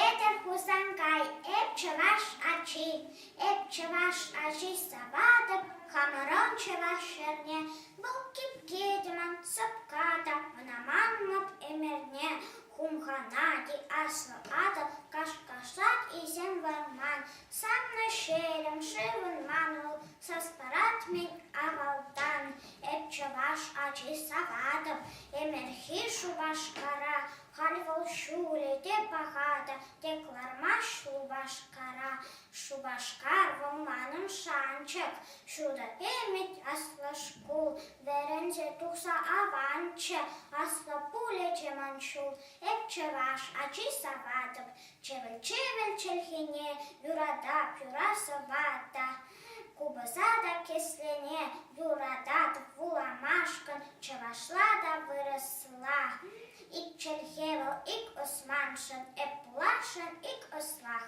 Петër Хусанкай, чǎваш саватып, хамырон чǎваш шерне, бұл кипкетімін сыпката, мынаманмып емерне, хумханади аслы атып, кашкашат изем варман, самны шерем шивын манул, саспарат мен авалдан, чǎваш саватып, емерхи шубашкара, хальвал шуле те пахата, те клармаш шубашкара, шубашкар вълманым шанчык, шуда емет асла шкул, верензе тухса аванче, асла пулече манчул, чǎваш саватып, чевел челхине, юрада пюра собата, кубызада кеслене, юрадатып вуламашкан, чǎвашлада выросла. Ик челхевел, ик османшын, пулашын, ик ослах.